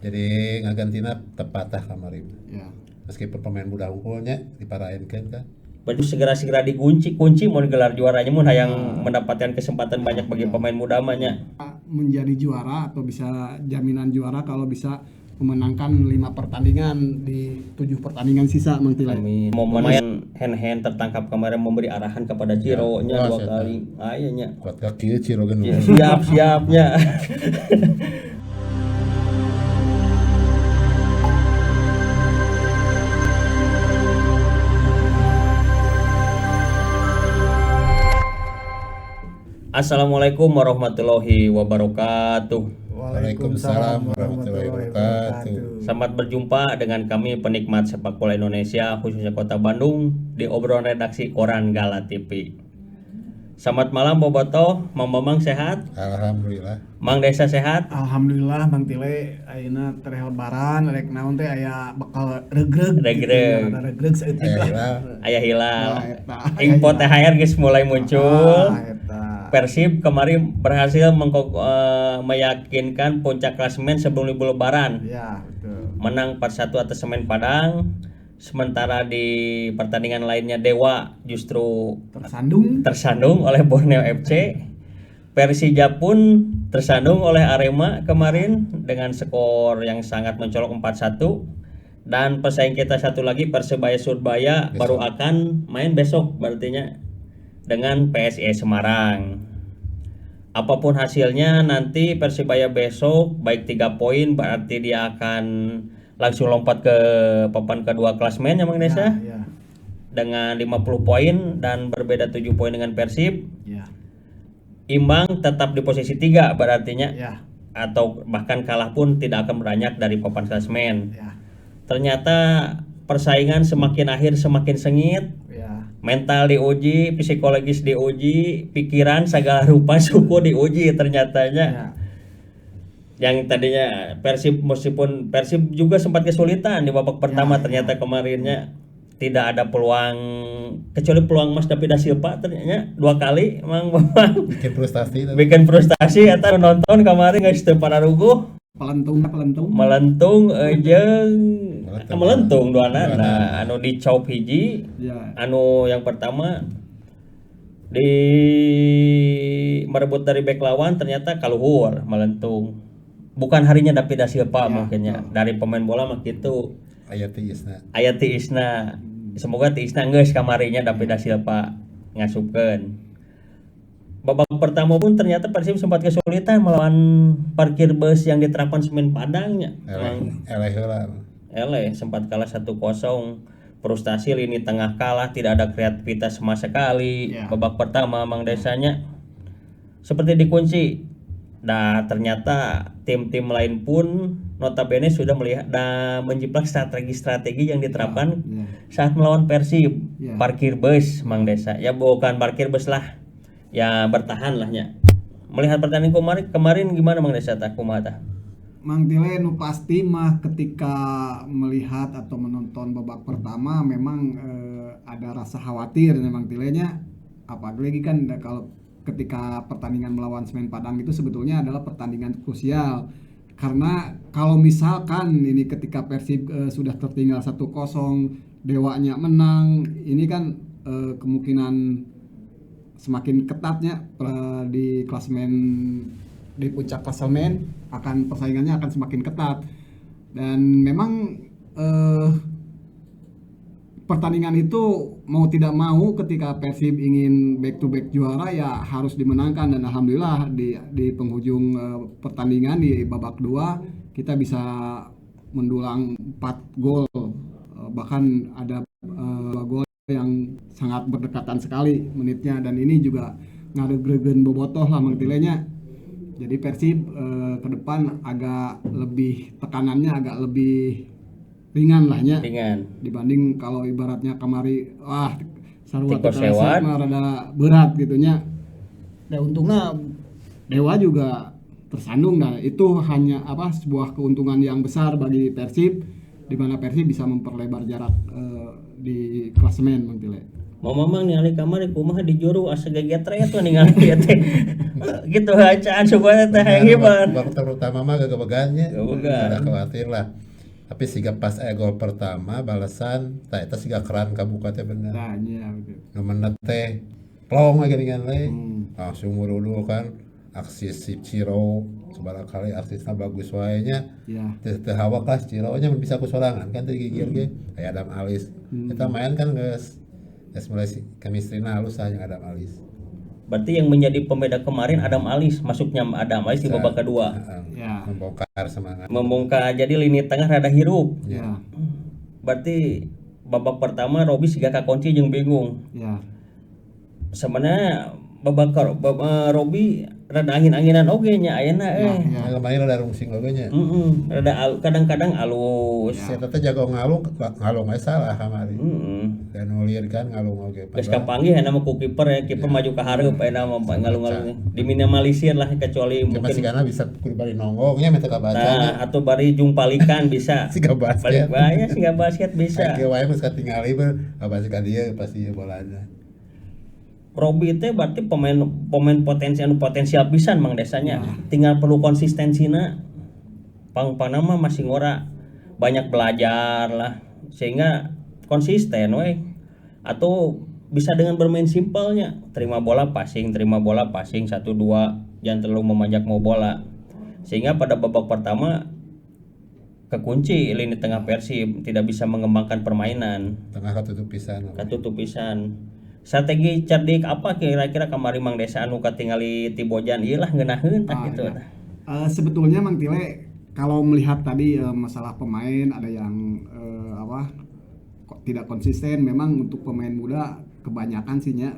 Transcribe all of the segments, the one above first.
Jadi ngagantina tepatah kamari. Ya. Meskipun pemain muda unggulnya diparahinkeun kan. Berarti segera kunci mau gelar juaranya mun hayang mendapatkan kesempatan banyak bagi pemain muda mah nya. Menjadi juara atau bisa jaminan juara kalau bisa memenangkan 5 pertandingan di 7 pertandingan sisa Mang Tile. Amin. Momen hand tertangkap kemarin memberi arahan kepada Ciro nya 2 kali. Aya nya. Kuat kaki Ciro kan. Siap-siapnya. Assalamualaikum warahmatullahi wabarakatuh. Waalaikumsalam warahmatullahi wabarakatuh. Selamat berjumpa dengan kami penikmat sepak bola Indonesia khususnya Kota Bandung di obrolan redaksi Koran Gala TV. Selamat malam Bobotoh, Mang Mamang sehat? Alhamdulillah. Mang Desa sehat? Alhamdulillah Mang Tile ayeuna teh lebaran rek naon teh aya bakal regreg. Ada regreg saeutik lah. Aya hilal. Eta. Info THR geus mulai muncul. Eta. Persib kemarin berhasil meyakinkan puncak klasemen sebelum libur lebaran. Ya, betul. Menang 4-1 atas Semen Padang. Sementara di pertandingan lainnya Dewa justru tersandung oleh Borneo FC. Persija pun tersandung oleh Arema kemarin dengan skor yang sangat mencolok 4-1. Dan pesaing kita satu lagi Persebaya Surabaya baru akan main besok berartinya dengan PSIS Semarang. Apapun hasilnya nanti Persibaya besok baik 3 poin berarti dia akan langsung lompat ke papan kedua klasemen ya Mang Desa. Ya. Dengan 50 poin dan berbeda 7 poin dengan Persib. Ya. Imbang tetap di posisi 3 berartinya. Ya. Atau bahkan kalah pun tidak akan beranjak dari papan klasemen. Ya. Ternyata persaingan semakin akhir semakin sengit. Ya. Mental diuji, psikologis diuji, pikiran segala rupa suku diuji ternyatanya. Ya. Yang tadinya meskipun Persib juga sempat kesulitan di babak pertama ternyata kemarinnya tidak ada peluang kecuali peluang Mas David da Silva ternyata 2 kali Mang Bambang bikin frustasi eta nonton kemarin geus teu pararuguh melentung duana nah anu dicop hiji anu yang pertama di merebut dari bek lawan ternyata kaluhur melentung. Bukan harinya David da Silva mungkinnya dari pemain bola mah gitu. Aya tiisna. Semoga tiisna geus kamarinya David da Silva ngasupkeun. Babak pertama pun ternyata Persib sempat kesulitan melawan parkir bus yang diterapkan Semen Padangnya. Eleh sempat kalah 1-0. Frustasi lini tengah kalah, tidak ada kreativitas sama sekali. Babak pertama Mang Desanya seperti dikunci. Nah ternyata tim-tim lain pun notabene sudah melihat dan menjiplak strategi yang diterapkan saat melawan Persib. Parkir bus Mang Desa ya bukan parkir bus lah ya bertahan lahnya. Melihat pertandingan kemarin gimana Mang Desa tak kumata? Mang Tile nu pasti mah ketika melihat atau menonton babak pertama memang ada rasa khawatir Mang Tile-nya apalagi kan kalau ketika pertandingan melawan Semen Padang itu sebetulnya adalah pertandingan krusial karena kalau misalkan ini ketika Persib sudah tertinggal 1-0 Dewanya menang ini kan kemungkinan semakin ketatnya di klasemen di puncak klasemen akan persaingannya akan semakin ketat dan memang pertandingan itu mau tidak mau ketika Persib ingin back to back juara ya harus dimenangkan dan alhamdulillah di penghujung pertandingan di babak 2 kita bisa mendulang 4 gol bahkan ada 2 gol yang sangat berdekatan sekali menitnya dan ini juga ngaregregen bobotoh lah Mang Tile-nya. Jadi Persib ke depan agak lebih tekanannya agak lebih ringan lahnya dibanding kalau ibaratnya kamari sarua kita mah rada berat gitunya. Dan untungnya Dewa juga tersandung dah. Itu hanya sebuah keuntungan yang besar bagi Persib di mana Persib bisa memperlebar jarak di klasemen Mang Tile. Mamang ningali kamari kumaha di juru asa gegetret we ningali ieu teh. Gitu acaan supaya teh hebat. Waktu pertama mah gak kebegannya. Gabegan. Tidak khawatir lah. Tapi siga pas gol pertama balasan, tak eta siga keran kabuka teh bener. Nah, iya betul. Nomorna teh plong lagi dengan le. Hmm. Langsung dulu kan aksi si Ciro sebarang kali aksisnya bagus wae nya. Ya. Teh hawak lah Ciro nya bisa ku sorangan kan teh gigir ge. Aya Adam Alis. Kita main kan geus mulai chemistry-na halus yang Adam Alis. Berarti yang menjadi pembeda kemarin Adam Alis, masuknya Adam Alis di babak kedua. Ya. Membongkar semangat. Membongkar jadi lini tengah rada hirup. Ya. Berarti babak pertama Robi siga kakunci jeung bingung. Ya. Sebenarnya babak Robi rada angin-anginan oge nya ayeuna Ya. Kemarin ada rungsing oge nya. kadang-kadang alus. Saya teh jago ngalung aja salah kamari. Dan nulir kan ngalung oge. Geus kapanggih aya mah ku kiper ya, kiper maju ka hareup aya mah ngalung-ngalung. Diminimalisir lah kecuali Cuma si mungkin kana bisa kudu bari nonggongnya meta ka baca. atau bari jumpalikan bisa. Siga basket. Balik bae siga basket bisa. Ge wae geus katingali ber abas ka dieu pasti ieu bolana. Robi teh berarti pemain potensial pisan Mang Desanya. Tinggal perlu konsistensina. Pang-pangna mah masih ngora banyak belajar lah sehingga konsisten we. Atau bisa dengan bermain simpelnya, terima bola passing 1 2, jangan terlalu memanjak mau bola. Sehingga pada babak pertama kekunci lini tengah Persib tidak bisa mengembangkan permainan. Tengah katutup pisan. Katutup pisan. Strategi cerdik apa kira-kira kamari Mang Desa anu katingali ti Bojan ieu lah ngeunaheun tah gitu. Ya. Sebetulnya Mang Tile kalau melihat tadi masalah pemain ada yang kok tidak konsisten, memang untuk pemain muda kebanyakan sihnya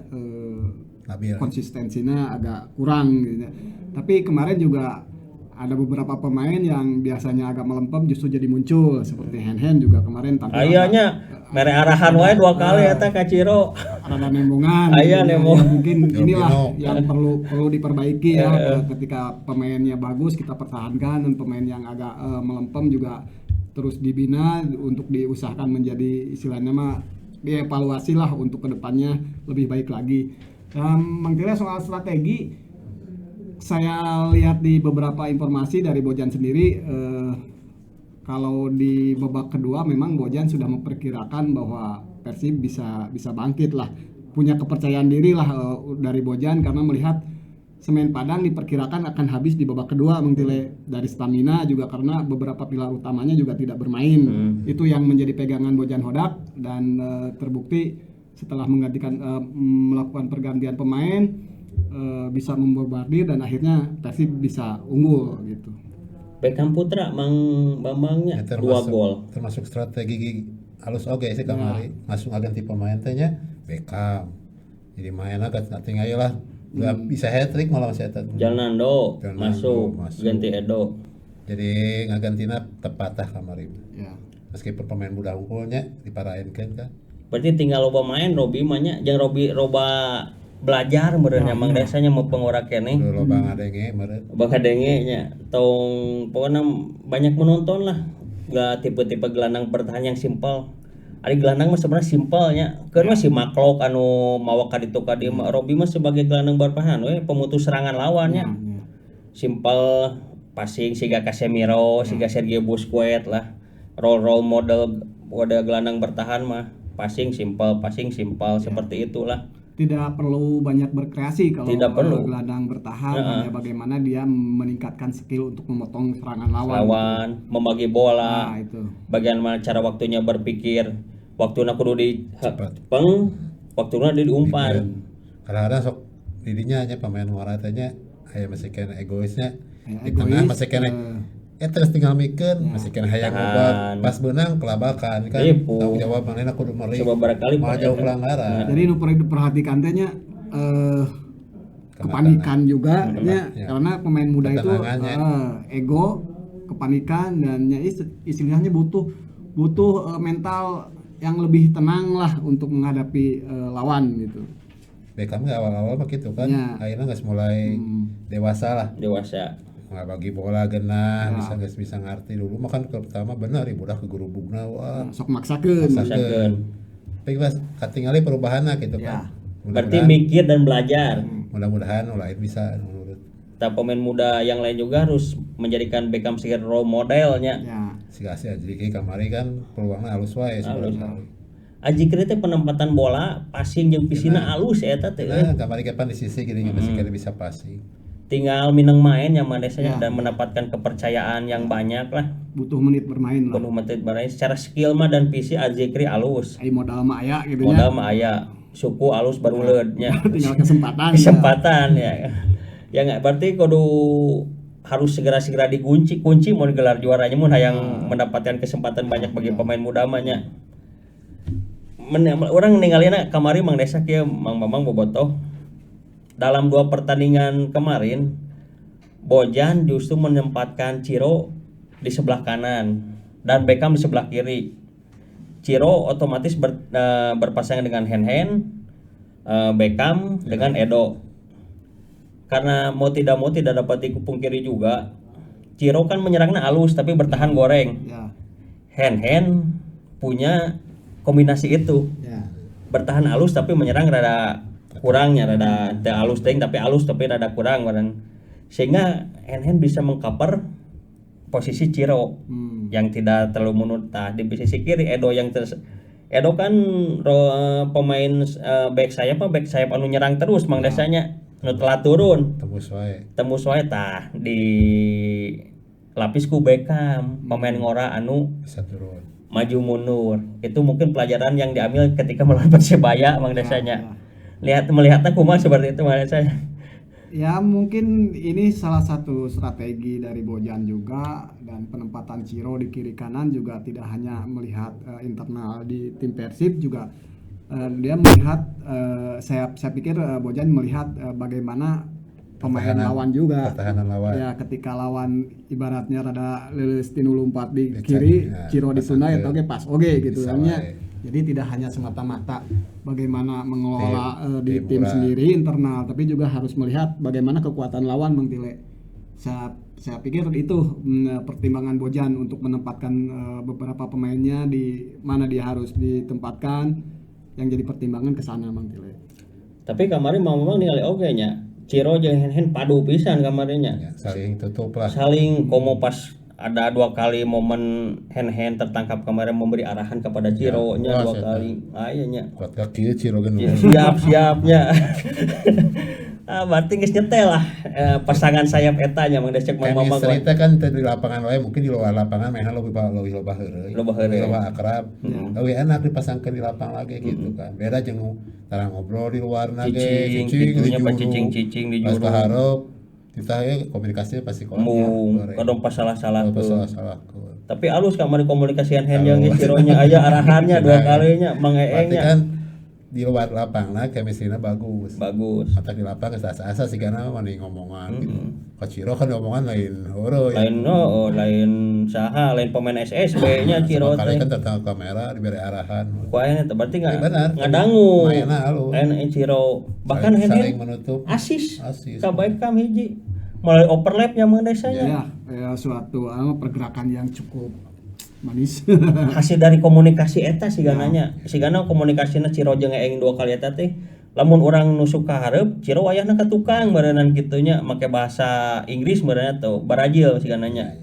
konsistensinya agak kurang gitu. Tapi kemarin juga ada beberapa pemain yang biasanya agak melempem justru jadi muncul seperti Hen juga kemarin tampil Ayahnya mere arahan wae 2 kali eta ka Ciro. ada nembongan. Aya nembong. Mungkin inilah yang perlu diperbaiki ya ketika pemainnya bagus kita pertahankan, dan pemain yang agak melempem juga terus dibina untuk diusahakan menjadi istilahnya mah dievaluasi lah untuk kedepannya lebih baik lagi. Mang Tile soal strategi, saya lihat di beberapa informasi dari Bojan sendiri, kalau di babak kedua memang Bojan sudah memperkirakan bahwa Persib bisa bangkit lah, punya kepercayaan diri lah dari Bojan karena melihat Semen Padang diperkirakan akan habis di babak kedua, Mang Tile, dari stamina juga karena beberapa pilar utamanya juga tidak bermain. Itu yang menjadi pegangan Bojan Hodak, dan terbukti setelah melakukan pergantian pemain bisa membombardir dan akhirnya Persib bisa unggul gitu. Beckham Putra Mang Bambangnya 2 gol. Termasuk strategi halus oge sih kamari. Langsung ganti pemain teh nya Beckham. Jadi main agak tinggal lah. Enggak bisa hat-trick malah masih eta. Jalnando masuk ganti Edo. Jadi ngagantina tepat tah kamari. Ya. Meskipun pemain muda unggulnya diparaenkeun kan. Berarti tinggal loba main Robi mah nya jeung Robi loba belajar meureunnya Mang Desanya mau pengurang keneh. Loba ngadenge meureun. Loba ngadenge nya. Tong pokona banyak menonton lah. Enggak tipe-tipe gelandang bertahan yang simpel. Ari gelandang mah sebenarnya simpelnya. Keur mah si Maklok anu mawa ka ditu ka dieu Robi mah sebagai gelandang bertahan we pemutus serangan lawannya. Simpel passing siga Casemiro, siga Sergio Busquets lah. Role model gelandang bertahan mah passing simpel seperti itulah. Tidak perlu banyak berkreasi kalau gelandang bertahan, hanya bagaimana dia meningkatkan skill untuk memotong serangan lawan. Membagi bola. Nah, itu. Bagaimana cara waktunya berpikir, waktuna kudu waktuna diumpan. Kadang-kadang sok didinya hanya pemain muara tanya aya masih kena egoisnya. Di tengah masih kena terus tinggal mikir masih kena hayang obat pas benang kelabakan kan tanggung jawab manehna kudu meri coba barangkali mau jauh pelanggaran. Jadi nu perhatikan teh nya kepanikan juga nya karena pemain muda itu ego, kepanikan, dan istilahnya butuh mental yang lebih tenang lah untuk menghadapi lawan gitu. Beckham awal-awal mah gitu kan, akhirnya nggak mulai dewasa lah. Nggak bagi bola genah, bisa ngerti dulu mah kan pertama bener budak ke guru bugna wah sok maksakeun. tapi pas katingali perubahanna gitu Ya. kan. Berarti mikir dan belajar. Mudah-mudahan lain bisa menurut. Kita pemain muda yang lain juga harus menjadikan Beckham sebagai role modelnya. Ya. Siga Asia jadi kamari kan peluangna halus wae sebenarnya. Ajikri teh penempatan bola, passing jeung visina alus eta teh. Nah, kamari kapan di sisi gini masih kena bisa passing. Tinggal minang main yang mandesanya dan mendapatkan kepercayaan yang banyak lah. Butuh menit bermain lah. Penuh menit bermain secara skill mah dan visi Ajikri alus. Ai modal mah aya gitu Modal mah aya. Suku alus baru leudnya. Tinggal kesempatan. Kesempatan ya. Ya nggak berarti kudu harus segera dikunci mau digelar juaranya mun hayang mendapatkan kesempatan banyak bagi pemain muda mah nya. Orang ninggalina kamari Mang Desa kieu Mang Mamang bobotoh. Dalam 2 pertandingan kemarin Bojan justru menempatkan Ciro di sebelah kanan dan Beckham di sebelah kiri. Ciro otomatis berpasangan dengan Hen, Beckham dengan Edo. Karena mau tidak dapat dipungkiri juga, Ciro kan menyerangnya halus tapi bertahan goreng. Ya. Hen punya kombinasi itu. Ya. Bertahan halus tapi menyerang rada kurangnya, rada teu halus teh tapi halus tapi rada kurang badan. Sehingga Hen bisa mengcover posisi Ciro yang tidak terlalu mundur. Di sisi kiri Edo Edo kan pemain back sayap anu nyerang terus Mang Desanya nu telah turun tembus wae tah di lapis ku Beckham pemain ngora anu bisa turun maju mundur. Itu mungkin pelajaran yang diambil ketika melawan Persebaya Mang Desanya. Melihatnya kumaha seperti itu Mang Desanya. Ya mungkin ini salah satu strategi dari Bojan juga, dan penempatan Ciro di kiri kanan juga tidak hanya melihat internal di tim Persib juga dia melihat saya pikir Bojan melihat bagaimana pemain lawan juga. Pertahanan lawan. Ya ketika lawan ibaratnya rada leuleus tinu lompat di kiri, Ciro di tuna eta oge pas oge gitu kan ya. Jadi tidak hanya semata-mata bagaimana mengelola di tim sendiri internal, tapi juga harus melihat bagaimana kekuatan lawan Mang Tile. Saya pikir itu pertimbangan Bojan untuk menempatkan beberapa pemainnya di mana dia harus ditempatkan, yang jadi pertimbangan ke sana Mang Tile. Tapi kemarin memang ningali oge nya. Ciro jeung Hen padu pisan kamarnya. Ya, saling tutup lah. Saling komo pas ada 2 kali momen Hen tertangkap kemarin memberi arahan kepada Ciro nya 2 kali. Aya kuat kaki Ciro kan. Siap-siapnya. Berarti geus nyetel lah pasangan sayap eta nya Mang Desek Mang Mamang. Cerita kan di lapangan wae mungkin di luar lapangan mainan loba heureuy. Loba akrab. Leuwih enak dipasangkeun di lapangan lagi gitu kan. Beda jeung tarang ngobrol di luar nage cicing di juru. Pas hareup kita komunikasinya pasti kadang pas salah-salah. Tapi alus kamari komunikasian Hen jeung Ciro nya aya arahannya 2 kalinya Mang Eeng nya. Kan di luar lapangan chemistry-na bagus. Mata di lapangan asa-asa sih karena mani ngomongan gitu. Ka Ciro kan ngomongan lain heureuy. Lain saha, lain pemain SSB-nya Ciro teh. Kali kan datang ke kamera diberi arahan. Ku aya teh berarti ngadangu. Mainna halus. Lain Ciro bahkan saling menutup. Asis. Ka Beckham hiji. Mulai overlap nya Mang Desanya. Ya, suatu pergerakan yang cukup manis. Hasil dari komunikasi eta sigana komunikasina Ciro jeung Eeng 2 kali eta teh lamun urang nu suka hareup Ciro wayahna ka tukang barenan kitu nya make bahasa Inggris bareana tuh Brazil sigana nya.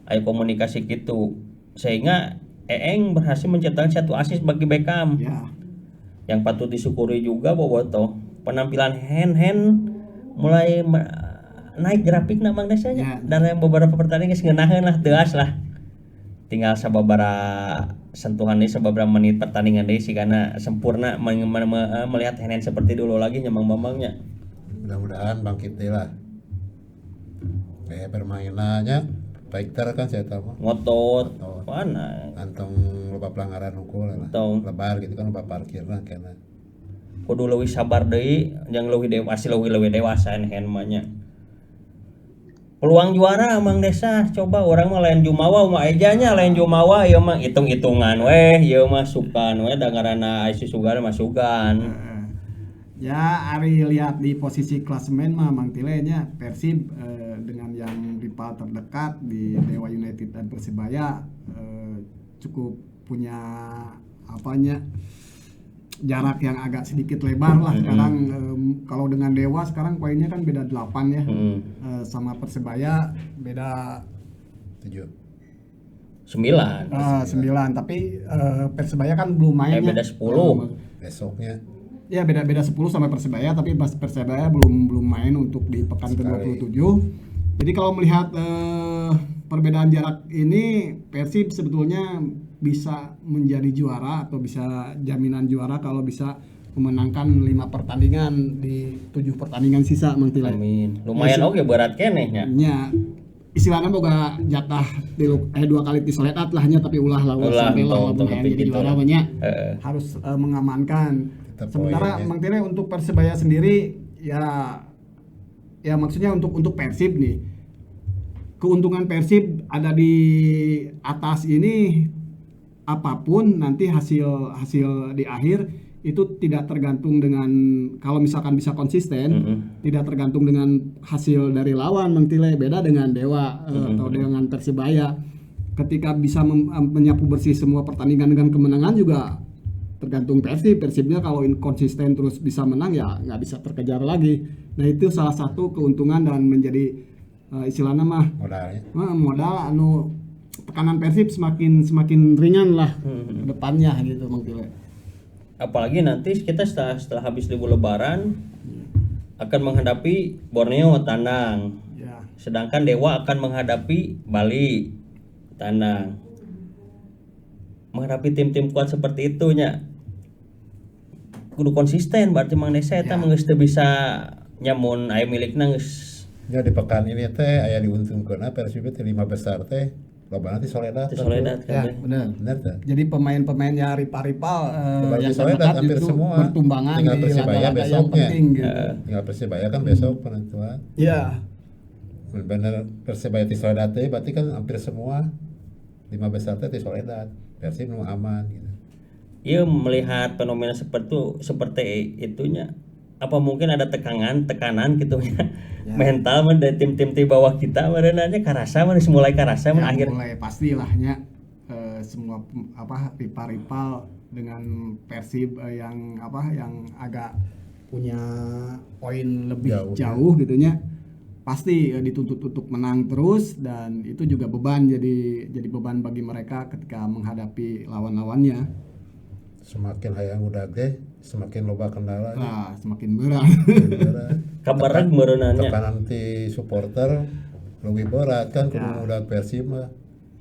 Aya komunikasi kitu sehingga Eeng berhasil menciptakan satu asis bagi Beckham. Ya. Yang patut disyukuri juga bobotoh penampilan Hen mulai naik grafikna Mang Desanya. Dalam beberapa pertandingan geus ngeunaheun lah teuas lah. Tinggal sababaraha sentuhan deui sababaraha menit pertandingan deui sigana sempurna melihat Hen seperti dulu lagi nya Mang Bambangnya. Mudah-mudahan bangkit deui lah. Kayak permainannya baik kan saya tahu. Ngotot. Mana? Kantong loba pelanggaran hukum lah. Lebar gitu kan loba parkir lah kena. Kudu leuwih sabar deui jeung leuwih dewasa Hen mah nya. Peluang juara Mang Desa coba orang mah lain jumawa mah ejanya lain jumawa ieu mah hitung-hitungan weh ieu mah sukan weh dangarana Aisyah Sugan mah sugan. Ya ari lihat di posisi klasemen mah Mang Tile nya Persib dengan yang rival terdekat di Dewa United dan Persebaya cukup punya jarak yang agak sedikit lebar lah sekarang. Kalau dengan Dewa sekarang poinnya kan beda 8 ya. Sama Persebaya beda 9. 9, tapi Persebaya kan belum main ya. Beda 10 besoknya. Ya beda 10 sama Persebaya, tapi Persebaya belum main untuk di pekan ke-27. Jadi kalau melihat perbedaan jarak ini, Persib sebetulnya bisa menjadi juara atau bisa jaminan juara kalau bisa memenangkan 5 pertandingan di 7 pertandingan sisa Mang Tile. Amin. Lumayan oke berat keneh nya. Nya istilahnya boga jatah di 2 kali disoledat lahnya, tapi ulah sampai lah jadi juara banyak. Harus mengamankan. Sementara Mang Tile untuk Persebaya sendiri ya maksudnya untuk Persib nih, keuntungan Persib ada di atas ini, apapun nanti hasil di akhir itu tidak tergantung dengan, kalau misalkan bisa konsisten, tidak tergantung dengan hasil dari lawan Mang Tile. Beda dengan Dewa atau dengan Persibaya, ketika bisa menyapu bersih semua pertandingan dengan kemenangan juga tergantung Persibnya. Kalau konsisten terus bisa menang ya nggak bisa terkejar lagi. Nah itu salah satu keuntungan dan menjadi istilahnya mah modal tekanan Persib semakin ringan lah ke depannya gitu Mang Tile. Apalagi nanti kita setelah habis libur Lebaran akan menghadapi Borneo tandang. Ya. Sedangkan Dewa akan menghadapi Bali tandang. Menghadapi tim-tim kuat seperti itu nya kudu konsisten, berarti Mang Desa eta geus teu bisa nyamun aya milikna geus. Ya di pekan ini teh aya diuntungkeun Persib teh 5 besar teh loba nanti Soledad kan. Ya, benar tuh. Jadi pemain-pemainnya rival yang Soledad hampir semua bertumbangan tinggal di Persibaya laga-laga yang besoknya. penting gitu. Tinggal Persibaya kan besok penentuan. Iya. Benar Persibaya di Soledad teh berarti kan hampir semua 5 besar teh di Soledad. Persib nu aman gitu. Iya, melihat fenomena seperti itunya, apa mungkin ada tekanan gitu ya. Mental dari tim-tim di bawah kita merenanya karasa mulai karasa Ya, akhir mulai pastilahnya semua rival dengan Persib yang agak punya poin lebih jauh gitunya, pasti dituntut untuk menang terus, dan itu juga beban, jadi beban bagi mereka ketika menghadapi lawan-lawannya. Semakin hayang udah gede, semakin loba kendala. Nah, semakin berat. kabarnya merenanya. Tekanan ti supporter lebih berat kan kudu udah Persib mah.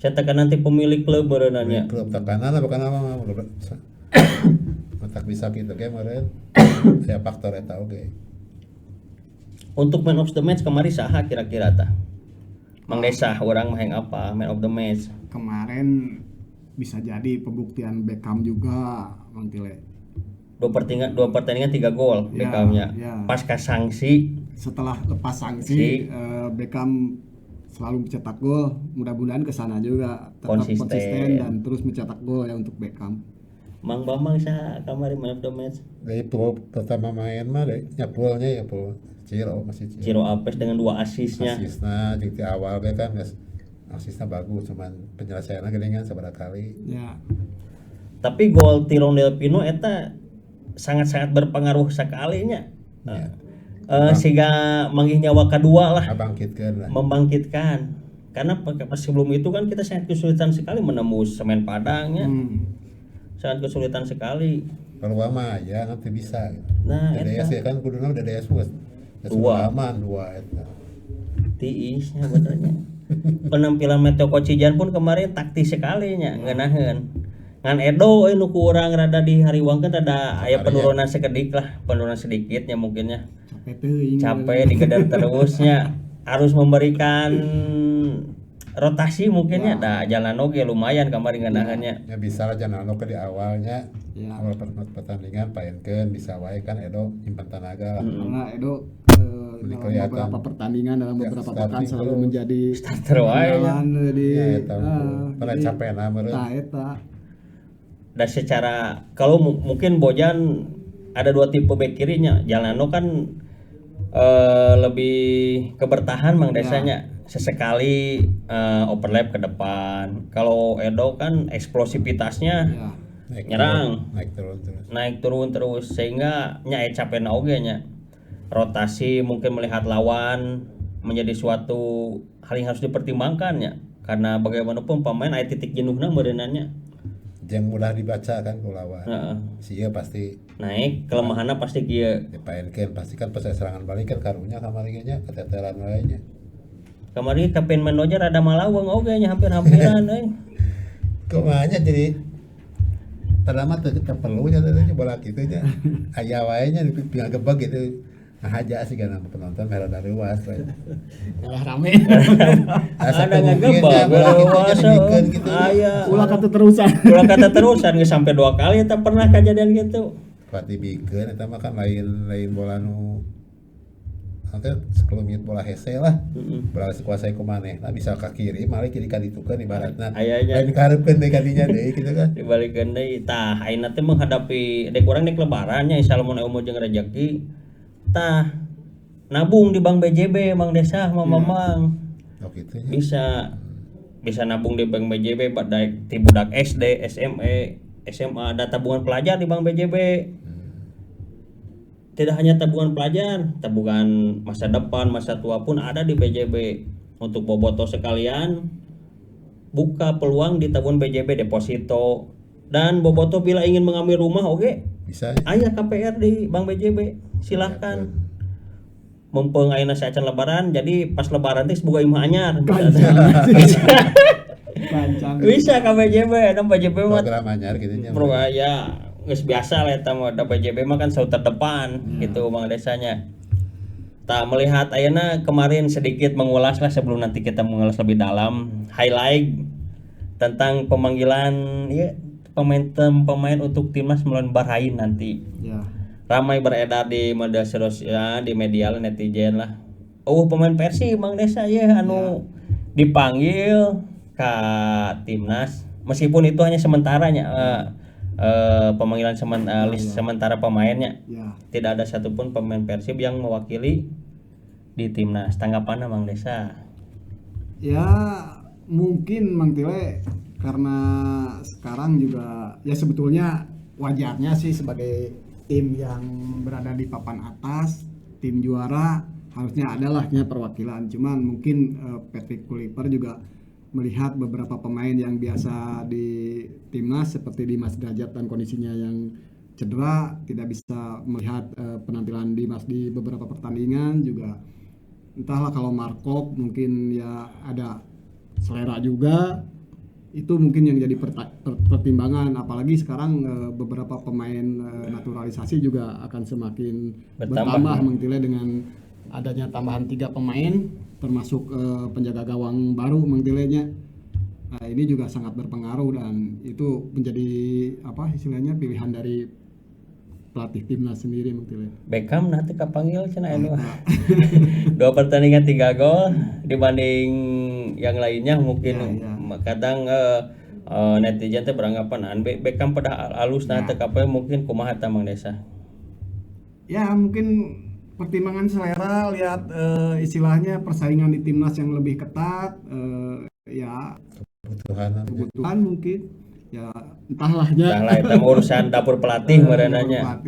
Saya tekan nanti pemilik klub merenanya. Klub tekanan apa kan apa matak bisa gitu ge meureun. Aya faktor eta oge. Untuk man of the match kemarin saha kira-kira tah? Mang Desa orang mah yang apa man of the match? Kemarin bisa jadi pembuktian Beckham juga Mang Tile. Dua pertandingan 3 gol Beckhamnya. Pasca sanksi, setelah lepas sanksi Beckham selalu mencetak gol. Mudah-mudahan kesana juga tetap konsisten dan terus mencetak gol ya untuk Beckham. Mang Bambang sa kemarin man of the match. Dari pertama main mah nyapulnya ya po Ciro Apes dengan 2 asisnya. Asisna di awal kan guys. Asisnya bagus, cuman penyelesaiannya gedengan seberapa kali. Ya. Tapi gol Tirong Del Pino eta sangat-sangat berpengaruh sekalinya. Ya. Sehingga manggih nyawa kedua lah. Membangkitkan. Karena pas sebelum itu kan kita sangat kesulitan sekali menembus Semen Padangnya. Sangat kesulitan sekali. Kalau mah ya nanti bisa. Nah, DDS ya kan kuduna DDS buat. Aman 2 eta. Tiisnya benernya. Penampilan Meteo Kocijan pun kemarin taktis sekali nya ngeunaheun. Ngan Edo nu ku urang rada dihariwangkeun rada aya penurunan sedikitnya mungkinnya. Capek digedar terusnya. Harus memberikan rotasi mungkinnya da jalan oge lumayan kemarin ngeunaheunnya. Ya bisa lah jalan oge di awalnya. Awal pertandingan paenkeun bisa wae kan Edo nyimpen tenaga lah. Karena Edo dalam beberapa pertandingan dalam beberapa pekan selalu menjadi starter wae pada capek na meureun eta. Dan secara kalau mungkin Bojan ada 2 tipe bek kirinya. Jalano kan lebih kebertahan Mang Desanya, sesekali overlap ke depan. Kalau Edo kan eksplosivitasnya nyerang naik turun terus sehingga nya capena oge nya rotasi mungkin melihat lawan menjadi suatu hal yang harus dipertimbangkan ya karena bagaimanapun pemain aya titik jenuhna meureunannya yang mudah dibaca kan ku lawan. Sia pasti naik kelemahannya pasti kieu. Dipaenkeun pasti kan pas serangan balik kan karunya kamari nya keteteran wae nya. Kamari kapten manajer ada malaweng oge nya hampir-hampiran euy. Kumaha jadi pertama teu perlu nya teh bola kitu nya. Aya wae nya dipinggal gebeg gitu. Haja sih kan penonton merah dari luas kalah rame ada ngegebak luas gitu ulah kata terusan nggak sampai 2 kali tak pernah kejadian gitu pati bikin eta mah kan lain bola nu angke sekelumit bola hese lah bola kuasai ku maneh nah bisa ka kiri malah kiri ka ditukeun ibaratna lain kareupkeun deui kadinya deui gitu kan dibalikeun deui tah ayeuna teh menghadapi dek urang dek lebaran nya insyaallah mun jeung rezeki tah nabung di Bank BJB Mang Desa Mamang gitu ya. bisa nabung di Bank BJB baik ti budak SD, SMA ada tabungan pelajar di Bank BJB. Tidak hanya tabungan pelajar, tabungan masa depan, masa tua pun ada di BJB. Untuk boboto sekalian buka peluang di tabungan BJB deposito dan boboto bila ingin mengambil rumah bisa aya KPR di Bank BJB silahkan mumpung ayeuna saecan lebaran jadi pas lebaran teh boga imah anyar bisa ka BJB ada BJB mah program anyar gitu nya program ya geus biasa lah eta mah BJB mah kan selalu terdepan gitu Bang Desanya tak melihat ayeuna kemarin sedikit mengulas lah sebelum nanti kita mengulas lebih dalam highlight tentang pemanggilan ya pemain untuk timnas melawan Bahrain nanti. Ya. Ramai beredar di media sosial, di media netizen lah. Pemain Persib Bang Desa ya anu dipanggil ke timnas meskipun itu hanya sementaranya pemanggilan sementara pemainnya. Ya. Tidak ada satupun pemain Persib yang mewakili di timnas. Tanggapannya Bang Desa? Ya mungkin Mang Tile karena sekarang juga ya sebetulnya wajarnya sih sebagai tim yang berada di papan atas, tim juara harusnya adalahnya perwakilan. Cuman mungkin Patrick Kluivert juga melihat beberapa pemain yang biasa di timnas seperti Dimas Derajat dan kondisinya yang cedera tidak bisa melihat penampilan Dimas di beberapa pertandingan juga. Entahlah kalau Markov mungkin ya ada selera juga. Itu mungkin yang jadi pertimbangan apalagi sekarang beberapa pemain naturalisasi juga akan semakin bertambah Mengtile dengan adanya tambahan 3 pemain termasuk penjaga gawang baru Mengtilenya. Nah, ini juga sangat berpengaruh dan itu menjadi apa istilahnya pilihan dari pelatih timnas sendiri Mengtile. Beckham nanti kapanggil cenah anu. 2 pertandingan 3 gol dibanding yang lainnya mungkin kadang netizen teh beranggapan Beckham pada alus teh kapan mungkin kumaha tah Mang Desa. Ya mungkin pertimbangan selera lihat istilahnya persaingan di timnas yang lebih ketat ya kebutuhan mungkin ya entahlah itu urusan dapur pelatih merenanya.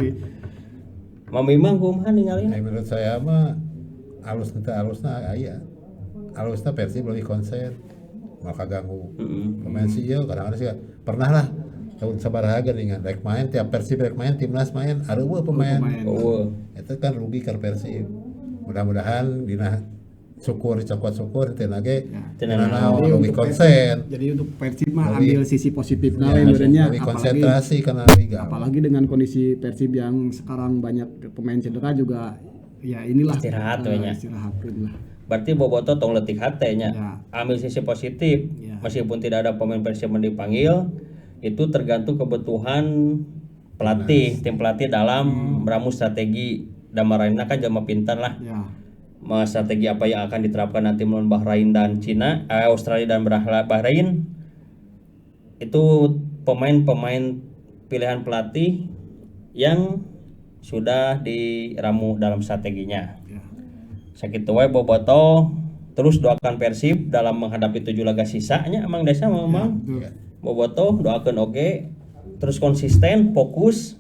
Mamimang kumaha ningalina? Menurut saya mah alusna aya. Alusna Persib lebih konsen. Maka ganggu pemain sih ya kadang-kadang sih pernah lah tahun sabaraha geuningan rek main tiap Persib rek main timnas main areueuh pemain. Itu kan rugi ke Persib. Mudah-mudahan dina syukur cokot syukur teh lagi lebih konsen. Jadi untuk Persib mah ambil sisi positifnya sebenarnya konsentrasi karena liga. Apalagi dengan kondisi Persib yang sekarang banyak pemain cedera juga ya inilah istirahat lah. Berarti boboto tong letih hatenya ya. Ambil sisi positif ya. Meskipun tidak ada pemain Persib yang dipanggil itu tergantung kebutuhan pelatih tim pelatih dalam meramu strategi dan Maraina kan jelema pintar lah ya. Strategi apa yang akan diterapkan nanti melawan Bahrain dan Cina Australia dan Bahrain itu pemain-pemain pilihan pelatih yang sudah diramu dalam strateginya ya. Sakitu wae boboto terus doakan Persib dalam menghadapi 7 laga sisanya Mang Desa Mamang. Ya. Boboto doakeun oge terus konsisten, fokus,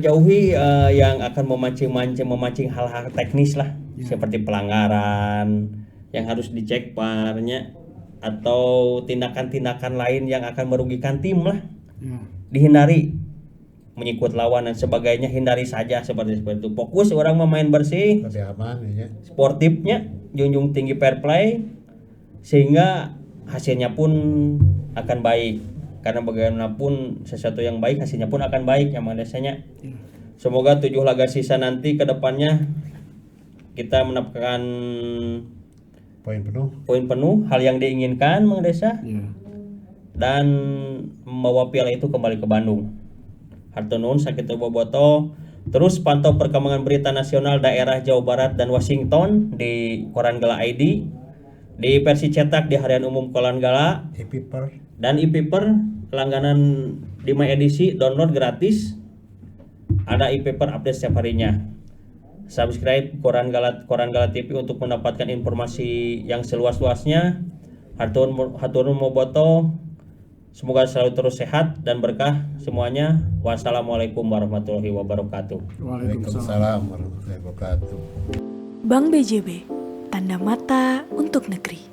jauhi yang akan memancing hal-hal teknis lah, seperti pelanggaran yang harus dicek parnya atau tindakan-tindakan lain yang akan merugikan tim lah. Dihindari mengikut lawan dan sebagainya, hindari saja seperti itu. Fokus orang memain bersih, lebih aman ya. Sportifnya, junjung tinggi fair play, sehingga hasilnya pun akan baik. Karena bagaimanapun sesuatu yang baik hasilnya pun akan baik yang biasanya. Semoga 7 laga sisa nanti ke depannya kita mendapatkan poin penuh, hal yang diinginkan Mang Desa. Dan membawa piala itu kembali ke Bandung. Hatur nuhun sakitu bobotoh. Terus pantau perkembangan berita nasional daerah Jawa Barat dan Washington di Koran Gala ID, di versi cetak di harian umum Koran Gala, dan e-paper langganan 5 edisi download gratis. Ada e-paper update setiap harinya. Subscribe Koran Gala TV untuk mendapatkan informasi yang seluas-luasnya. Hatur nuhun bobotoh. Semoga selalu terus sehat dan berkah semuanya. Wassalamualaikum warahmatullahi wabarakatuh. Waalaikumsalam warahmatullahi wabarakatuh. Bank BJB, tanda mata untuk negeri.